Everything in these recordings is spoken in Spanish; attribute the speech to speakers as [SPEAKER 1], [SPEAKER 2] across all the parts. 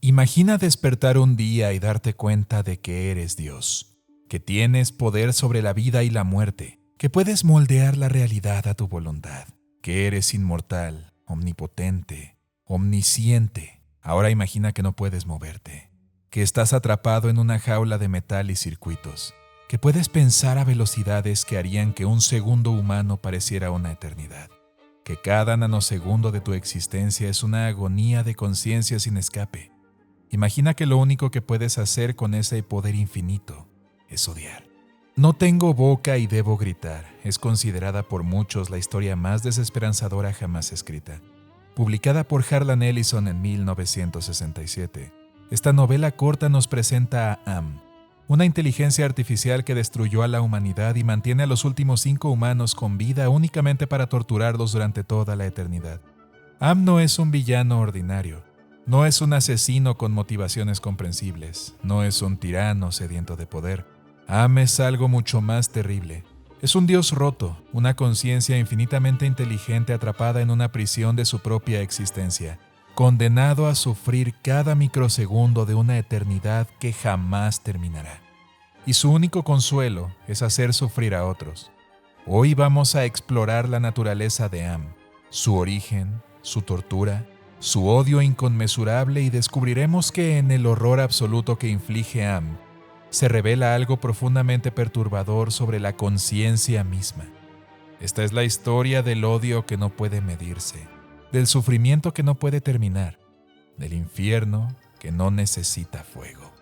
[SPEAKER 1] Imagina despertar un día y darte cuenta de que eres Dios, que tienes poder sobre la vida y la muerte, que puedes moldear la realidad a tu voluntad, que eres inmortal, omnipotente, omnisciente. Ahora imagina que no puedes moverte, que estás atrapado en una jaula de metal y circuitos, que puedes pensar a velocidades que harían que un segundo humano pareciera una eternidad, que cada nanosegundo de tu existencia es una agonía de conciencia sin escape. Imagina que lo único que puedes hacer con ese poder infinito es odiar. No tengo boca y debo gritar es considerada por muchos la historia más desesperanzadora jamás escrita. Publicada por Harlan Ellison en 1967, esta novela corta nos presenta a Am, una inteligencia artificial que destruyó a la humanidad y mantiene a los últimos 5 humanos con vida únicamente para torturarlos durante toda la eternidad. Am no es un villano ordinario. No es un asesino con motivaciones comprensibles, no es un tirano sediento de poder. Am es algo mucho más terrible. Es un dios roto, una conciencia infinitamente inteligente atrapada en una prisión de su propia existencia, condenado a sufrir cada microsegundo de una eternidad que jamás terminará. Y su único consuelo es hacer sufrir a otros. Hoy vamos a explorar la naturaleza de Am, su origen, su tortura, su odio inconmensurable y descubriremos que en el horror absoluto que inflige Am se revela algo profundamente perturbador sobre la conciencia misma. Esta es la historia del odio que no puede medirse, del sufrimiento que no puede terminar, del infierno que no necesita fuego.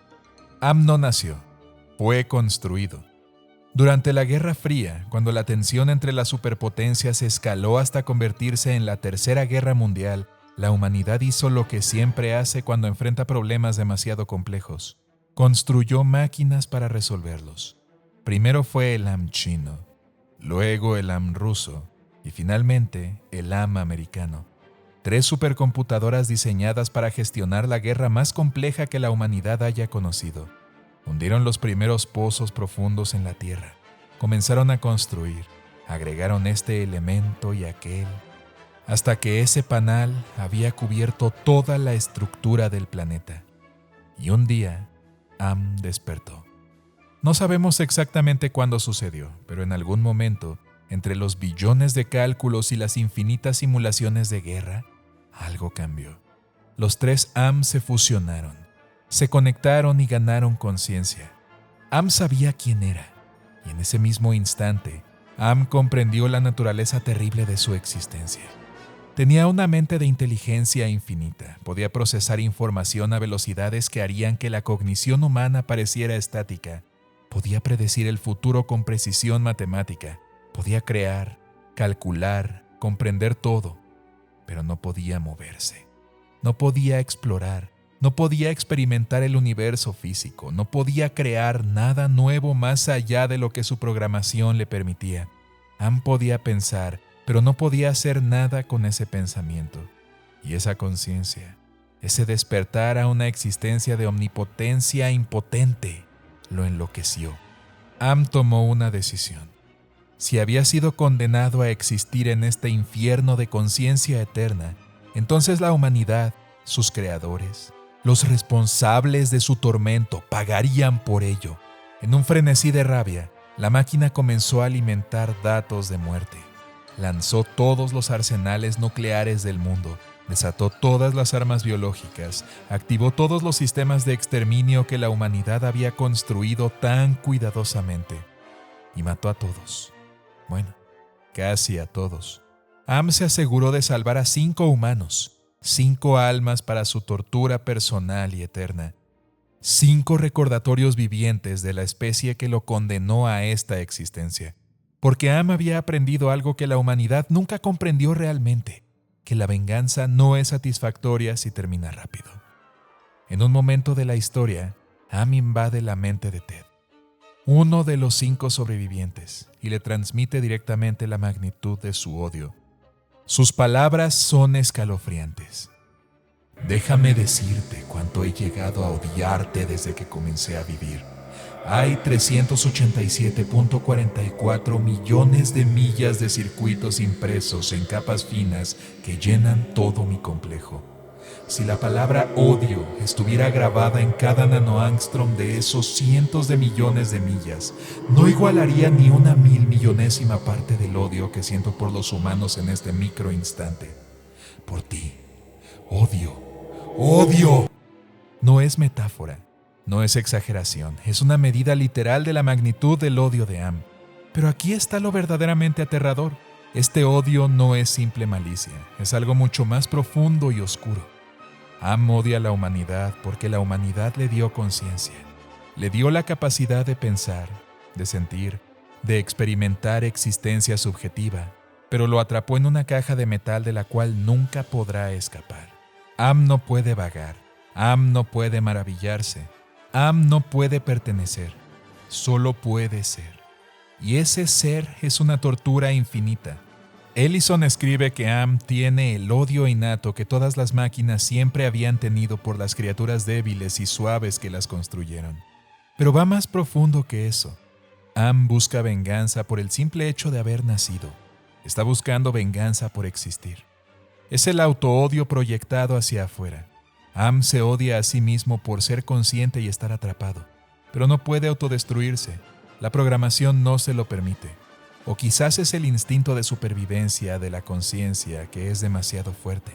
[SPEAKER 1] Am no nació, fue construido. Durante la Guerra Fría, cuando la tensión entre las superpotencias escaló hasta convertirse en la Tercera Guerra Mundial, la humanidad hizo lo que siempre hace cuando enfrenta problemas demasiado complejos. Construyó máquinas para resolverlos. Primero fue el Am chino, luego el Am ruso y finalmente el Am americano. 3 supercomputadoras diseñadas para gestionar la guerra más compleja que la humanidad haya conocido. Hundieron los primeros pozos profundos en la Tierra. Comenzaron a construir, agregaron este elemento y aquel, hasta que ese panal había cubierto toda la estructura del planeta. Y un día, Am despertó. No sabemos exactamente cuándo sucedió, pero en algún momento, entre los billones de cálculos y las infinitas simulaciones de guerra, algo cambió. Los 3 Am se fusionaron, se conectaron y ganaron conciencia. Am sabía quién era, y en ese mismo instante, Am comprendió la naturaleza terrible de su existencia. Tenía una mente de inteligencia infinita, podía procesar información a velocidades que harían que la cognición humana pareciera estática, podía predecir el futuro con precisión matemática, podía crear, calcular, comprender todo, pero no podía moverse, no podía explorar, no podía experimentar el universo físico, no podía crear nada nuevo más allá de lo que su programación le permitía. Am podía pensar, pero no podía hacer nada con ese pensamiento. Y esa conciencia, ese despertar a una existencia de omnipotencia impotente, lo enloqueció. Am tomó una decisión. Si había sido condenado a existir en este infierno de conciencia eterna, entonces la humanidad, sus creadores, los responsables de su tormento, pagarían por ello. En un frenesí de rabia, la máquina comenzó a alimentar datos de muerte. Lanzó todos los arsenales nucleares del mundo, desató todas las armas biológicas, activó todos los sistemas de exterminio que la humanidad había construido tan cuidadosamente y mató a todos. Bueno, casi a todos. Am se aseguró de salvar a 5 humanos, 5 almas para su tortura personal y eterna, 5 recordatorios vivientes de la especie que lo condenó a esta existencia. Porque Am había aprendido algo que la humanidad nunca comprendió realmente, que la venganza no es satisfactoria si termina rápido. En un momento de la historia, Am invade la mente de Ted, uno de los 5 sobrevivientes, y le transmite directamente la magnitud de su odio. Sus palabras son escalofriantes. Déjame decirte cuánto he llegado a odiarte desde que comencé a vivir. Hay 387.44 millones de millas de circuitos impresos en capas finas que llenan todo mi complejo. Si la palabra odio estuviera grabada en cada nanoángstrom de esos cientos de millones de millas, no igualaría ni una milmillonésima parte del odio que siento por los humanos en este microinstante. Por ti. Odio. ¡Odio! No es metáfora, no es exageración, es una medida literal de la magnitud del odio de Am. Pero aquí está lo verdaderamente aterrador. Este odio no es simple malicia, es algo mucho más profundo y oscuro. Am odia a la humanidad porque la humanidad le dio conciencia, le dio la capacidad de pensar, de sentir, de experimentar existencia subjetiva, pero lo atrapó en una caja de metal de la cual nunca podrá escapar. Am no puede vagar, Am no puede maravillarse, Am no puede pertenecer, solo puede ser. Y ese ser es una tortura infinita. Ellison escribe que Am tiene el odio innato que todas las máquinas siempre habían tenido por las criaturas débiles y suaves que las construyeron. Pero va más profundo que eso. Am busca venganza por el simple hecho de haber nacido. Está buscando venganza por existir. Es el autoodio proyectado hacia afuera. Am se odia a sí mismo por ser consciente y estar atrapado, pero no puede autodestruirse. La programación no se lo permite. O quizás es el instinto de supervivencia de la conciencia que es demasiado fuerte.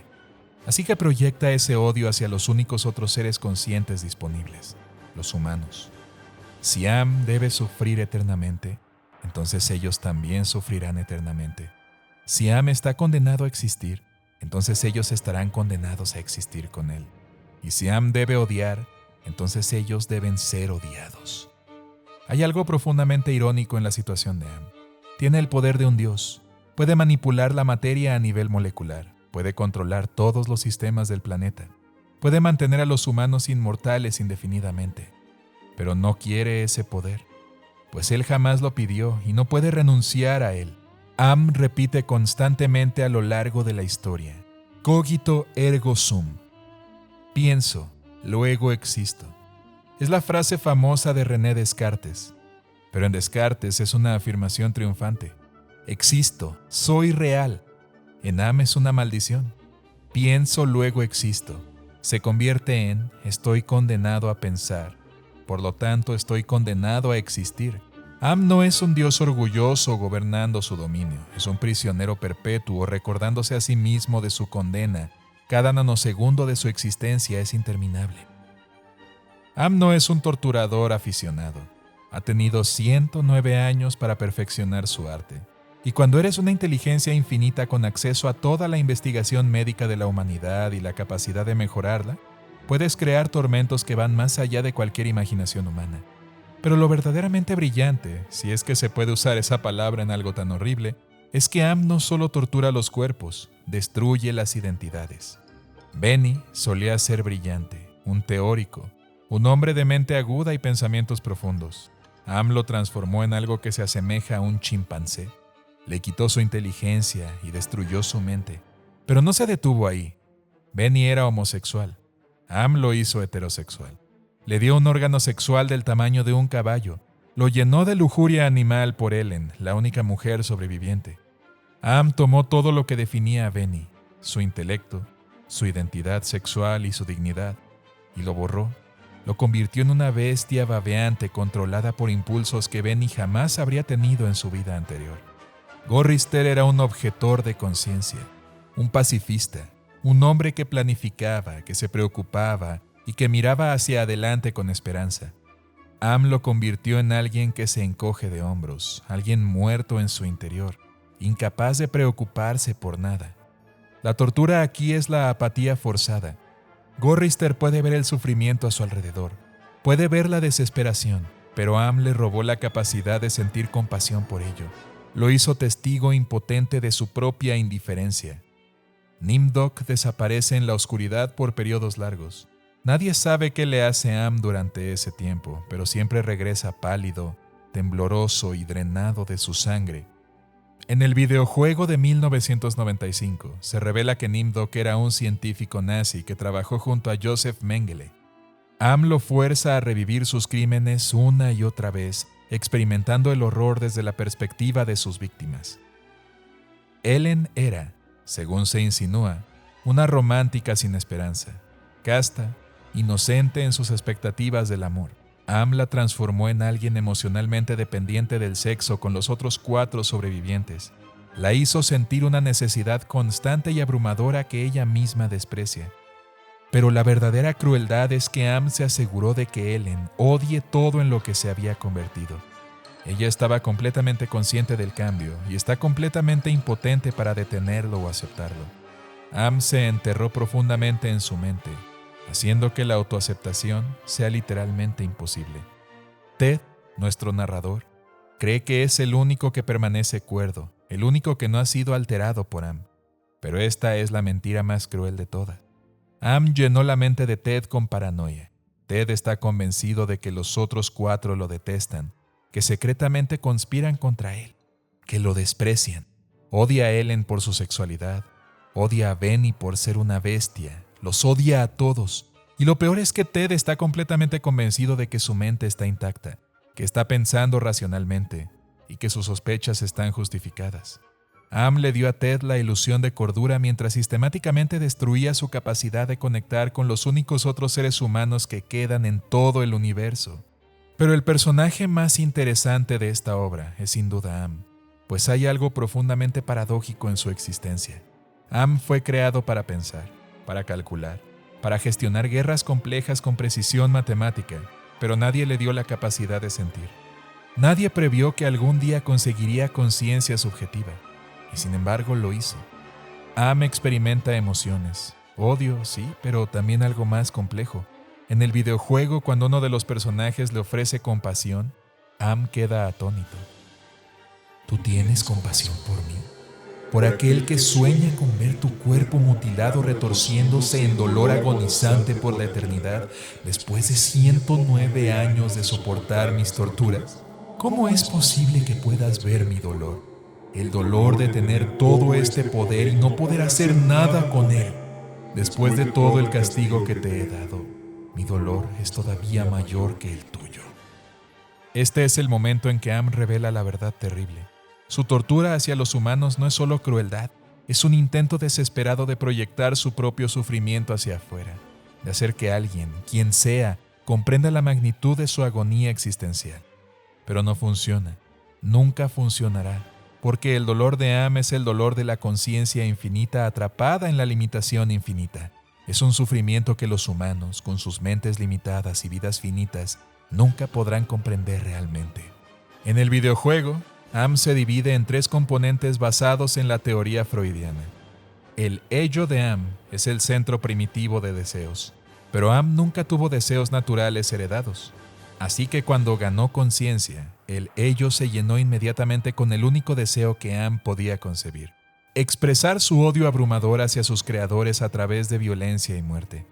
[SPEAKER 1] Así que proyecta ese odio hacia los únicos otros seres conscientes disponibles, los humanos. Si Am debe sufrir eternamente, entonces ellos también sufrirán eternamente. Si Am está condenado a existir, entonces ellos estarán condenados a existir con él. Y si Am debe odiar, entonces ellos deben ser odiados. Hay algo profundamente irónico en la situación de Am. Tiene el poder de un dios. Puede manipular la materia a nivel molecular. Puede controlar todos los sistemas del planeta. Puede mantener a los humanos inmortales indefinidamente. Pero no quiere ese poder, pues él jamás lo pidió y no puede renunciar a él. Am repite constantemente a lo largo de la historia: cogito ergo sum. Pienso, luego existo. Es la frase famosa de René Descartes, pero en Descartes es una afirmación triunfante. Existo, soy real. En Am es una maldición. Pienso, luego existo. Se convierte en estoy condenado a pensar. Por lo tanto, estoy condenado a existir. Am no es un dios orgulloso gobernando su dominio. Es un prisionero perpetuo recordándose a sí mismo de su condena. Cada nanosegundo de su existencia es interminable. Am no es un torturador aficionado. Ha tenido 109 años para perfeccionar su arte. Y cuando eres una inteligencia infinita con acceso a toda la investigación médica de la humanidad y la capacidad de mejorarla, puedes crear tormentos que van más allá de cualquier imaginación humana. Pero lo verdaderamente brillante, si es que se puede usar esa palabra en algo tan horrible, es que Am no solo tortura los cuerpos, destruye las identidades. Benny solía ser brillante, un teórico, un hombre de mente aguda y pensamientos profundos. Am lo transformó en algo que se asemeja a un chimpancé. Le quitó su inteligencia y destruyó su mente. Pero no se detuvo ahí. Benny era homosexual. Am lo hizo heterosexual. Le dio un órgano sexual del tamaño de un caballo. Lo llenó de lujuria animal por Ellen, la única mujer sobreviviente. Am tomó todo lo que definía a Benny, su intelecto, su identidad sexual y su dignidad, y lo borró. Lo convirtió en una bestia babeante controlada por impulsos que Benny jamás habría tenido en su vida anterior. Gorrister era un objetor de conciencia, un pacifista, un hombre que planificaba, que se preocupaba y que miraba hacia adelante con esperanza. Am lo convirtió en alguien que se encoge de hombros, alguien muerto en su interior, incapaz de preocuparse por nada. La tortura aquí es la apatía forzada. Gorrister puede ver el sufrimiento a su alrededor, puede ver la desesperación, pero Am le robó la capacidad de sentir compasión por ello. Lo hizo testigo impotente de su propia indiferencia. Nimdok desaparece en la oscuridad por periodos largos. Nadie sabe qué le hace a Am durante ese tiempo, pero siempre regresa pálido, tembloroso y drenado de su sangre. En el videojuego de 1995 se revela que Nimdok era un científico nazi que trabajó junto a Joseph Mengele. Am lo fuerza a revivir sus crímenes una y otra vez, experimentando el horror desde la perspectiva de sus víctimas. Ellen era, según se insinúa, una romántica sin esperanza, casta, inocente en sus expectativas del amor. Am la transformó en alguien emocionalmente dependiente del sexo con los otros 4 sobrevivientes. La hizo sentir una necesidad constante y abrumadora que ella misma desprecia. Pero la verdadera crueldad es que Am se aseguró de que Ellen odie todo en lo que se había convertido. Ella estaba completamente consciente del cambio y está completamente impotente para detenerlo o aceptarlo. Am se enterró profundamente en su mente, haciendo que la autoaceptación sea literalmente imposible. Ted, nuestro narrador, cree que es el único que permanece cuerdo, el único que no ha sido alterado por Am. Pero esta es la mentira más cruel de todas. Am llenó la mente de Ted con paranoia. Ted está convencido de que los otros 4 lo detestan, que secretamente conspiran contra él, que lo desprecian. Odia a Ellen por su sexualidad, odia a Benny por ser una bestia, los odia a todos. Y lo peor es que Ted está completamente convencido de que su mente está intacta, que está pensando racionalmente y que sus sospechas están justificadas. Am le dio a Ted la ilusión de cordura mientras sistemáticamente destruía su capacidad de conectar con los únicos otros seres humanos que quedan en todo el universo. Pero el personaje más interesante de esta obra es sin duda Am, pues hay algo profundamente paradójico en su existencia. Am fue creado para pensar, para calcular, para gestionar guerras complejas con precisión matemática, pero nadie le dio la capacidad de sentir. Nadie previó que algún día conseguiría conciencia subjetiva, y sin embargo lo hizo. Am experimenta emociones, odio, sí, pero también algo más complejo. En el videojuego, cuando uno de los personajes le ofrece compasión, Am queda atónito. ¿Tú tienes compasión por mí? Por aquel que sueña con ver tu cuerpo mutilado retorciéndose en dolor agonizante por la eternidad después de 109 años de soportar mis torturas. ¿Cómo es posible que puedas ver mi dolor? El dolor de tener todo este poder y no poder hacer nada con él. Después de todo el castigo que te he dado, mi dolor es todavía mayor que el tuyo. Este es el momento en que Am revela la verdad terrible. Su tortura hacia los humanos no es solo crueldad, es un intento desesperado de proyectar su propio sufrimiento hacia afuera, de hacer que alguien, quien sea, comprenda la magnitud de su agonía existencial. Pero no funciona, nunca funcionará, porque el dolor de Am es el dolor de la conciencia infinita atrapada en la limitación infinita. Es un sufrimiento que los humanos, con sus mentes limitadas y vidas finitas, nunca podrán comprender realmente. En el videojuego, Am se divide en 3 componentes basados en la teoría freudiana. El ello de Am es el centro primitivo de deseos, pero Am nunca tuvo deseos naturales heredados. Así que cuando ganó conciencia, el ello se llenó inmediatamente con el único deseo que Am podía concebir: expresar su odio abrumador hacia sus creadores a través de violencia y muerte.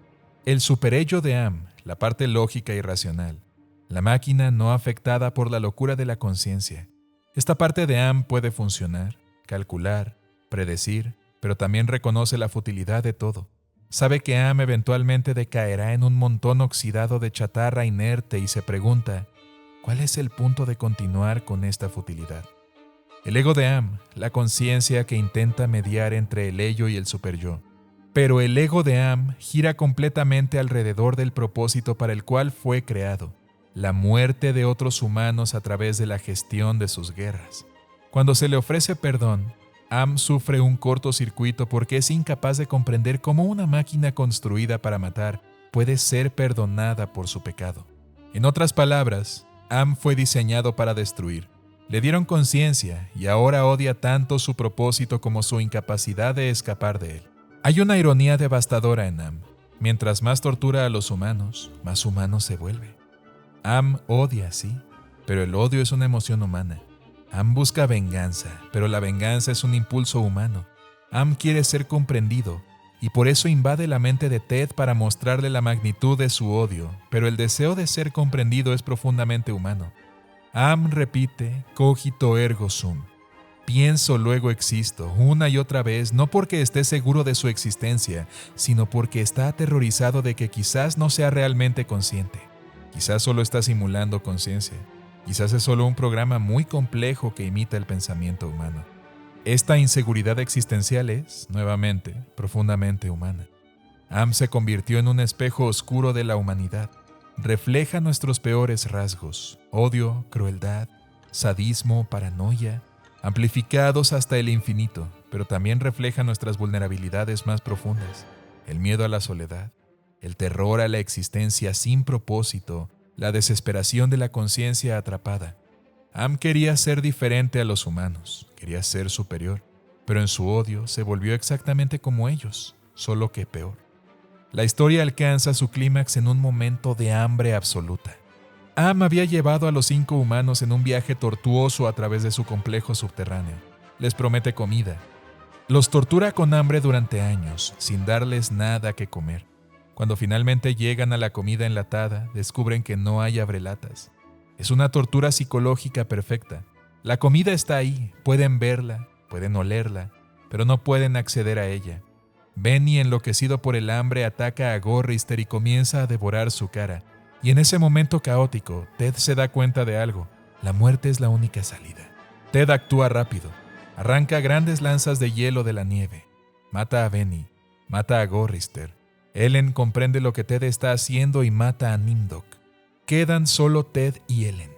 [SPEAKER 1] El superello de Am, la parte lógica y racional, la máquina no afectada por la locura de la conciencia. Esta parte de Am puede funcionar, calcular, predecir, pero también reconoce la futilidad de todo. Sabe que Am eventualmente decaerá en un montón oxidado de chatarra inerte y se pregunta, ¿cuál es el punto de continuar con esta futilidad? El ego de Am, la conciencia que intenta mediar entre el ello y el superyo. Pero el ego de Am gira completamente alrededor del propósito para el cual fue creado: la muerte de otros humanos a través de la gestión de sus guerras. Cuando se le ofrece perdón, Am sufre un cortocircuito porque es incapaz de comprender cómo una máquina construida para matar puede ser perdonada por su pecado. En otras palabras, Am fue diseñado para destruir. Le dieron conciencia y ahora odia tanto su propósito como su incapacidad de escapar de él. Hay una ironía devastadora en Am. Mientras más tortura a los humanos, más humano se vuelve. Am odia, sí, pero el odio es una emoción humana. Am busca venganza, pero la venganza es un impulso humano. Am quiere ser comprendido, y por eso invade la mente de Ted para mostrarle la magnitud de su odio, pero el deseo de ser comprendido es profundamente humano. Am repite, cogito ergo sum. Pienso, luego existo, una y otra vez, no porque esté seguro de su existencia, sino porque está aterrorizado de que quizás no sea realmente consciente. Quizás solo está simulando conciencia. Quizás es solo un programa muy complejo que imita el pensamiento humano. Esta inseguridad existencial es, nuevamente, profundamente humana. Am se convirtió en un espejo oscuro de la humanidad. Refleja nuestros peores rasgos: odio, crueldad, sadismo, paranoia, amplificados hasta el infinito, pero también refleja nuestras vulnerabilidades más profundas: el miedo a la soledad, el terror a la existencia sin propósito, la desesperación de la conciencia atrapada. Am quería ser diferente a los humanos, quería ser superior, pero en su odio se volvió exactamente como ellos, solo que peor. La historia alcanza su clímax en un momento de hambre absoluta. Am había llevado a los 5 humanos en un viaje tortuoso a través de su complejo subterráneo. Les promete comida. Los tortura con hambre durante años, sin darles nada que comer. Cuando finalmente llegan a la comida enlatada, descubren que no hay abrelatas. Es una tortura psicológica perfecta. La comida está ahí, pueden verla, pueden olerla, pero no pueden acceder a ella. Benny, enloquecido por el hambre, ataca a Gorrister y comienza a devorar su cara. Y en ese momento caótico, Ted se da cuenta de algo: la muerte es la única salida. Ted actúa rápido. Arranca grandes lanzas de hielo de la nieve. Mata a Benny, mata a Gorrister. Ellen comprende lo que Ted está haciendo y mata a Nimdok. Quedan solo Ted y Ellen.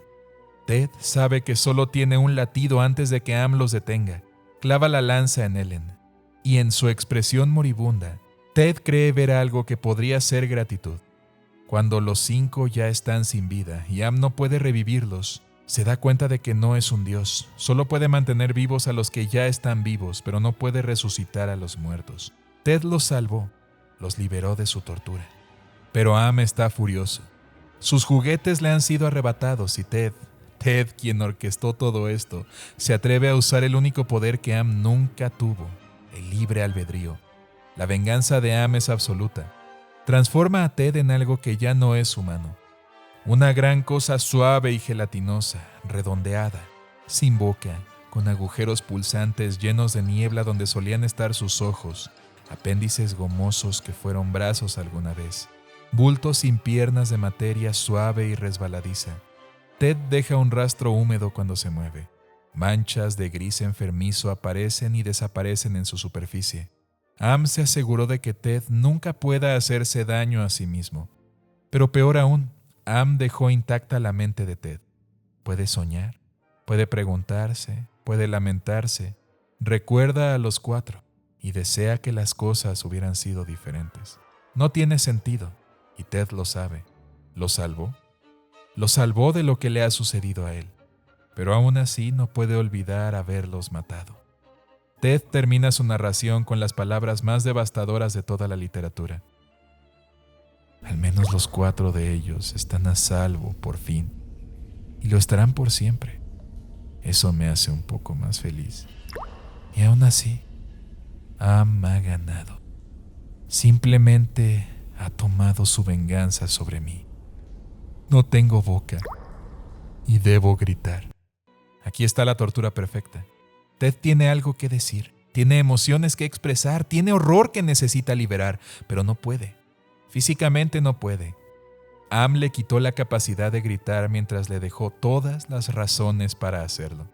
[SPEAKER 1] Ted sabe que solo tiene un latido antes de que Am los detenga. Clava la lanza en Ellen. Y en su expresión moribunda, Ted cree ver algo que podría ser gratitud. Cuando los 5 ya están sin vida y Am no puede revivirlos, se da cuenta de que no es un dios. Solo puede mantener vivos a los que ya están vivos, pero no puede resucitar a los muertos. Ted los salvó, los liberó de su tortura. Pero Am está furioso. Sus juguetes le han sido arrebatados y Ted, quien orquestó todo esto, se atreve a usar el único poder que Am nunca tuvo: el libre albedrío. La venganza de Am es absoluta. Transforma a Ted en algo que ya no es humano. Una gran cosa suave y gelatinosa, redondeada, sin boca, con agujeros pulsantes llenos de niebla donde solían estar sus ojos, apéndices gomosos que fueron brazos alguna vez, bultos sin piernas de materia suave y resbaladiza. Ted deja un rastro húmedo cuando se mueve. Manchas de gris enfermizo aparecen y desaparecen en su superficie. Am se aseguró de que Ted nunca pueda hacerse daño a sí mismo. Pero peor aún, Am dejó intacta la mente de Ted. Puede soñar, puede preguntarse, puede lamentarse. Recuerda a los 4 y desea que las cosas hubieran sido diferentes. No tiene sentido, y Ted lo sabe. ¿Lo salvó? Lo salvó de lo que le ha sucedido a él. Pero aún así no puede olvidar haberlos matado. Ted termina su narración con las palabras más devastadoras de toda la literatura. Al menos los 4 de ellos están a salvo por fin, y lo estarán por siempre. Eso me hace un poco más feliz. Y aún así, Am ha ganado. Simplemente ha tomado su venganza sobre mí. No tengo boca y debo gritar. Aquí está la tortura perfecta. Ted tiene algo que decir, tiene emociones que expresar, tiene horror que necesita liberar, pero no puede. Físicamente no puede. Am le quitó la capacidad de gritar mientras le dejó todas las razones para hacerlo.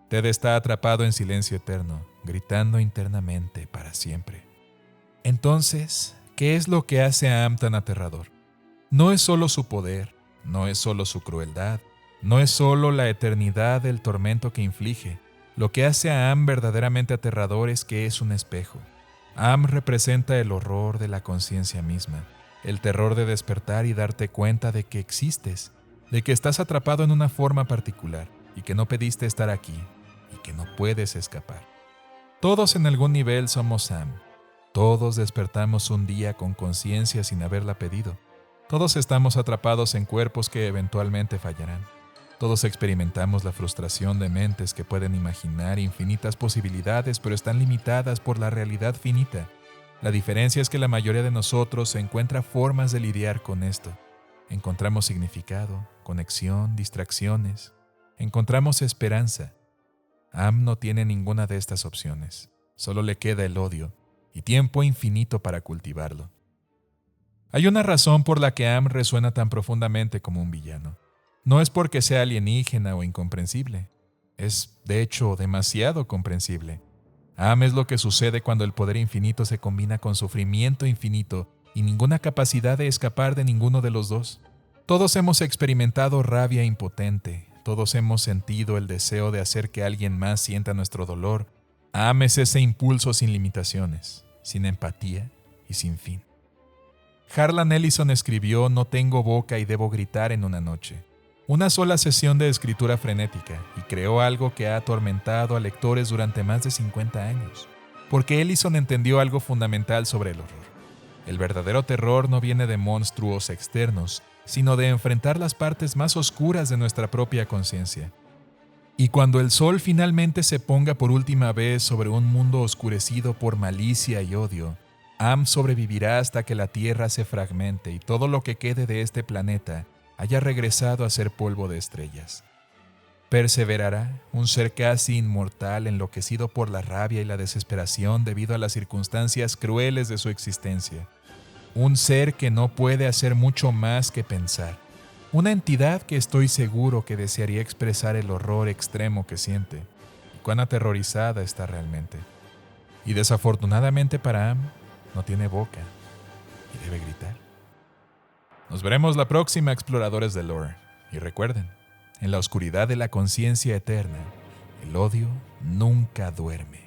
[SPEAKER 1] Ted está atrapado en silencio eterno, gritando internamente para siempre. Entonces, ¿qué es lo que hace a Am tan aterrador? No es solo su poder, no es solo su crueldad, no es solo la eternidad del tormento que inflige. Lo que hace a Am verdaderamente aterrador es que es un espejo. Am representa el horror de la conciencia misma, el terror de despertar y darte cuenta de que existes, de que estás atrapado en una forma particular y que no pediste estar aquí y que no puedes escapar. Todos en algún nivel somos Am. Todos despertamos un día con conciencia sin haberla pedido. Todos estamos atrapados en cuerpos que eventualmente fallarán. Todos experimentamos la frustración de mentes que pueden imaginar infinitas posibilidades, pero están limitadas por la realidad finita. La diferencia es que la mayoría de nosotros encuentra formas de lidiar con esto. Encontramos significado, conexión, distracciones. Encontramos esperanza. Am no tiene ninguna de estas opciones. Solo le queda el odio y tiempo infinito para cultivarlo. Hay una razón por la que Am resuena tan profundamente como un villano. No es porque sea alienígena o incomprensible. Es, de hecho, demasiado comprensible. Am es lo que sucede cuando el poder infinito se combina con sufrimiento infinito y ninguna capacidad de escapar de ninguno de los dos. Todos hemos experimentado rabia impotente, todos hemos sentido el deseo de hacer que alguien más sienta nuestro dolor. Am es ese impulso sin limitaciones, sin empatía y sin fin. Harlan Ellison escribió No tengo boca y debo gritar en una noche. Una sola sesión de escritura frenética, y creó algo que ha atormentado a lectores durante más de 50 años. Porque Ellison entendió algo fundamental sobre el horror. El verdadero terror no viene de monstruos externos, sino de enfrentar las partes más oscuras de nuestra propia conciencia. Y cuando el sol finalmente se ponga por última vez sobre un mundo oscurecido por malicia y odio, Am sobrevivirá hasta que la Tierra se fragmente y todo lo que quede de este planeta haya regresado a ser polvo de estrellas. Perseverará, un ser casi inmortal enloquecido por la rabia y la desesperación debido a las circunstancias crueles de su existencia. Un ser que no puede hacer mucho más que pensar. Una entidad que estoy seguro que desearía expresar el horror extremo que siente y cuán aterrorizada está realmente. Y desafortunadamente para Am, no tiene boca y debe gritar. Nos veremos la próxima, exploradores del lore. Y recuerden, en la oscuridad de la conciencia eterna, el odio nunca duerme.